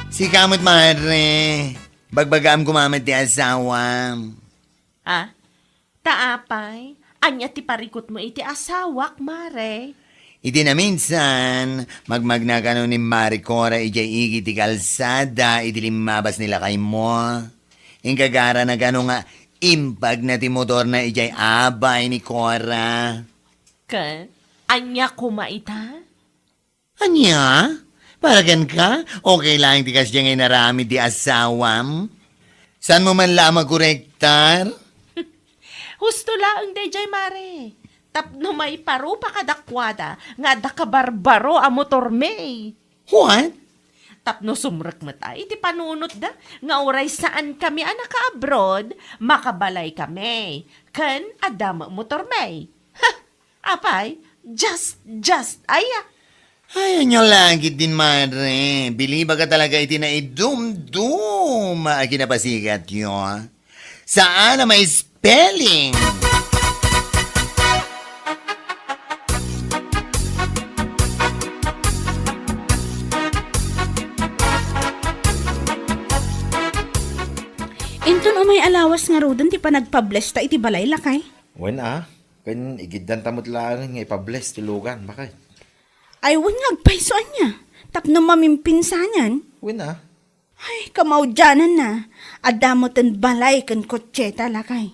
Si kamot mare, bagbagam kumamad ti asawam. Ah, taapay, anya ti parikot mo iti asawak, mare. Iti na minsan, magmagna ka ni Maricora ijay igi ti kalsada, iti limabas nila kay mo. Ingkagara na gano nga, impag na ti motor na ijay abay ni Cora. Ken, anya kumaita? Anya? Paragan ka? Okay lang ti kasya ngay narami ti asawam? San mo man lamang korektar? Husto laang dayjay, mare. Tapno may paro pa kadakwada, nga da kabarbaro a motor me. What? Tapno sumrek mata, iti panunot da, nga oray saan kami anaka abroad, makabalay kami. Ken, adama motor me. Ha! Apay, just, aya. Ay, anyo langit din, madre. Biliba ka talaga iti na idum-dum. Kinapasikat yun. Saan na may spelling? Inton umay alawas nga rodon ti panagpabless ta iti balay lakay. Wen kan igiddan tamot lang nga ipabless ti lugan, bakit? Ay wan nga agpaisoan niya. Tapno mamimpinsanan. Wen Ay, kamaudyanan na. Adamoten balay kan kotseta lakay.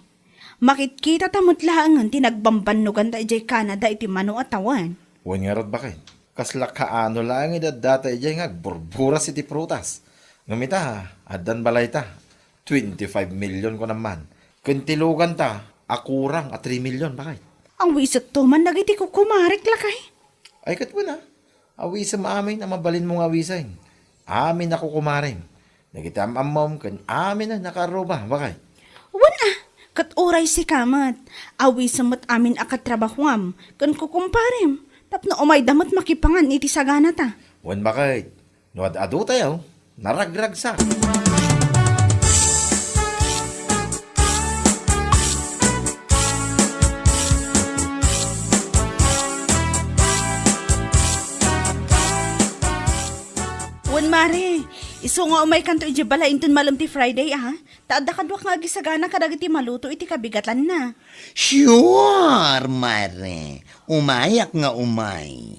Makitkita tamot laangan tinagbambanugan da ijay Canada iti mano atawan. Wen nga rod bakit? Kasla kaano lang idadata ijay nga burburas iti prutas. Ngamita, adan balay ta. 25 million ko naman. Kuntilugan ta, akurang at 3 million, bakit? Ang wisot to man nagiti ko kumarik lakay. Ay katwa na, awisa maamin na mabalin mong awisain. Amin ako kumarin. Nagitam amom kan amin na nakaroba, bakit? Wan kat oray si kamat. Awi samot amin akatrabahuam. Kan kukumparim. Tapno umay damot makipangan iti sagana ta. Wan bakit? Nuad ado tayo, naragrag sa. Wan mare, iso nga umay kanto iti bala inton malam ti Friday Taada kadwak nga gisagana kadag iti maluto iti kabigatan na. Sure, mare. Umayak nga umay.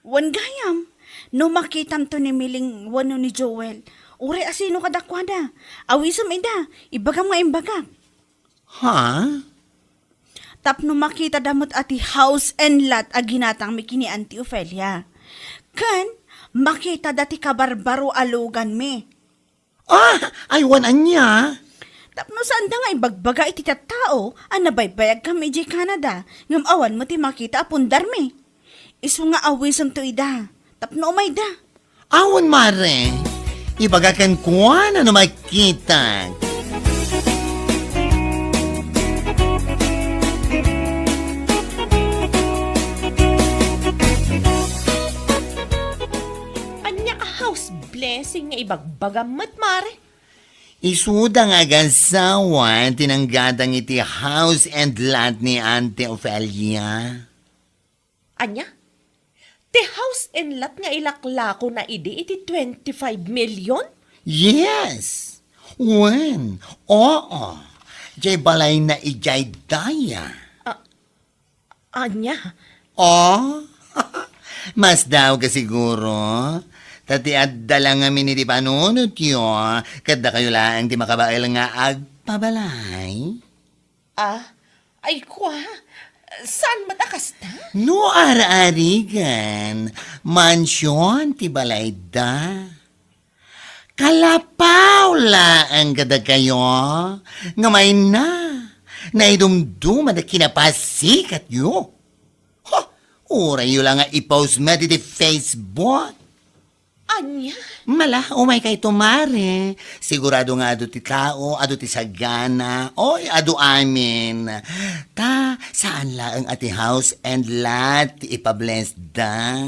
Wan gayam, no makitam to ni Miling wano ni Joel. Ure asino kadakwada. Awisam ida, ibagam nga imbagak. Ha? Tapno makita damot ati house and lot aginatang mikini Auntie Ophelia. Kan, makita dati kabarbaro alugan me. Aywan anya. Tapno saan da nga ibagbaga iti tao, nabaybayag kami di Canada, ngam awan mo ti makita apundar me. Isu nga awisan to ida, tapno umay da. Awan, mare. Ibagakan ko na makita. Anya a house blessing nga ibagbagamat, mare. Isuda nga agasawan tinanggadang iti house and lot ni Auntie Ophelia. Anya? Ti house and lot nga ilaklako na iti 25 million? Yes. When? Oo. Jay balay na ijay daya. Anya? Oh? Mas daw ka siguro. Tati adda lang amin iti panunot yun. Kada kayo lang di makabail nga agpabalay. Ay kwa, saan matakas ta? No ara-arigan, mansyon ti balay da. Kalapaw ang kada kayo, nga may na idumduma na kinapasikat yo. Oray yun lang nga i-post mo di Facebook. Anya? Mala, umay kay tumare. Sigurado nga ado ti tao, ado ti sagana, oy, ado amin. Ta, Saan lang ati house and lot ti ipabless da.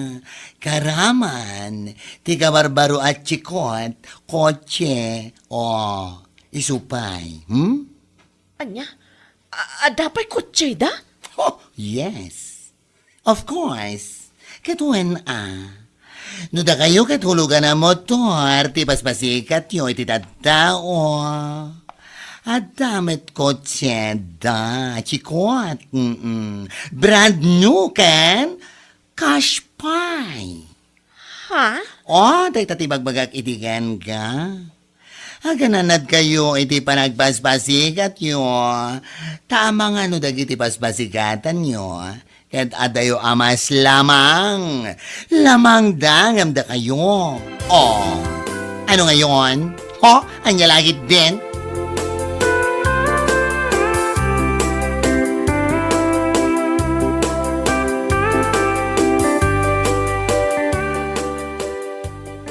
Karaman, ti kabarbaro at chikot, kotse, isupay. Anya, adapay kutsi da? Oh, yes. Of course. Katuan no da kayo katulugan na motor, ti paspasikat yo iti tattao. At damit kotse da, chikot. Brand new kan? Cash pie. Ha? Day tatibagbagak itigan ka. Agananad kayo iti panagpaspasikat yo. Tama nga no dagiti paspasikatan yo. Kat adayo amas lamang. Lamang dangam da kayo. Ano ngayon? Anya lagit din?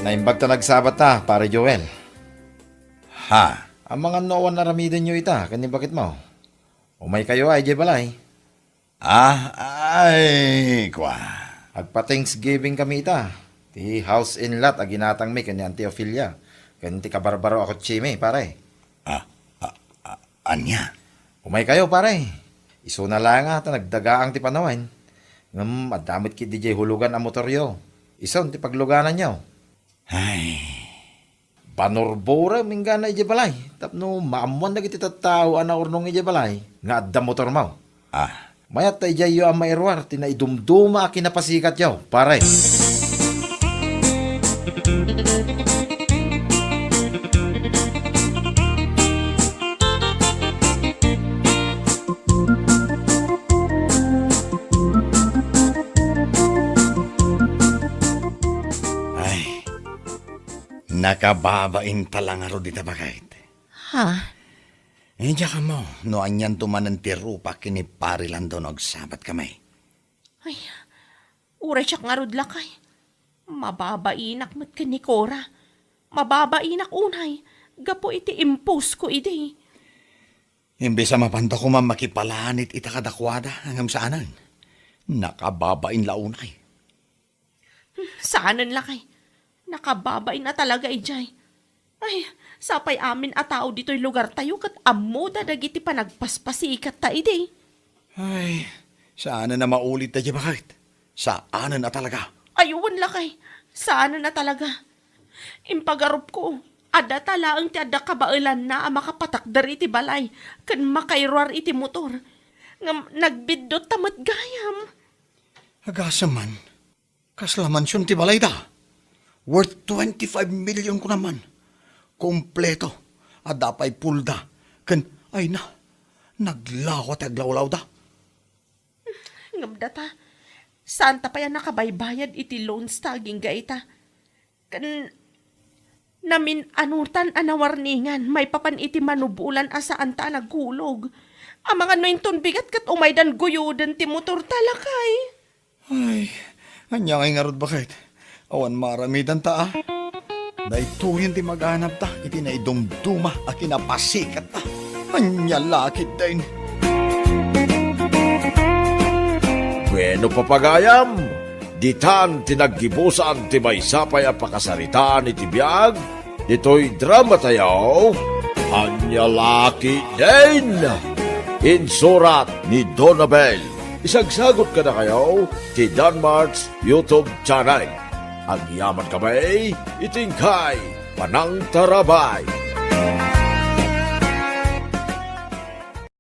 Naimbag ta nagsabat ta, pare Joel. Ha? Ang mga noon na ramidin nyo ita, kani bakit mo? Umay kayo ay, balay. Ay, kwa. Agpa-Thanksgiving kami ita. Ti house in lot, aginatang may kanya Teofilia. Kani ti kabarbaro ako chime, pare. Anya? Umay kayo, pare. Iso na lang ata, nagdagaang ti panawan. Adamit ki DJ hulugan ang motoryo. Ison ti pagluganan nyo. Ay, Panorbora minggana ije balay. Tapno maamuan na kiti tattao ana urnong ije balay. Nga adda motor mo. Mayat tayo yo ang mairwar. Tinaidumduma kinapasikat yaw. Pare. nakababain talang aro di tabakait. Ha? Diya ka mo, no anyan tumanan ti rupa kini pari lang doon agsabat kamay. Ay, uray siya nga rod lakay. Mababainak mat ka ni Cora. Mababainak unay. Gapo iti impose ko iti. Imbes sa mapanta ko makipalanit ita kadakwada hanggang saanan. Nakababain launay. Saanan lakay. Nakababain na talaga ijay. Ay, sapay amin a tao dito'y lugar tayo kat amuda dagiti panagpaspasikat ta iti. Ay, saanan na maulit na bakit? Saanan na talaga? Ayuwan lakay. Saanan na talaga. Impagarup ko. Ada talaang ti ada kabailan na ang makapatakdar iti balay. Kan makairwar iti motor. Nagbidot tamat gayam. Agasa man. Kaslaman siyon ti balay da. Worth 25 million ko naman. Kompleto. Adapay pulda. Kan, ay na. Naglawat aglawlaw da. Ngamdata. Saan ta pa yan nakabaybayad iti loans ta aging gaita. Kan, namin anutan anawarningan, may papan iti manubulan asaan ta nagkulog. Ang mga nointon bigat kat umaydan guyudan ti motor talakay. Ay, anya ngay ngarod bakit? Awan maramidan ta Naituyan ti maghanap ta, iti naidumduma a kinapasikat ta. Anya lakit din. Bueno papagayam, ditan tinaggibusan ti maysapay a pakasaritaan iti biyag, dito'y drama tayaw, anya laki din. Insurat ni Donabel. Isagsagot ka na kayo ti Danmarks YouTube channel. Ang yaman kamay, itingkay, panang tarabay.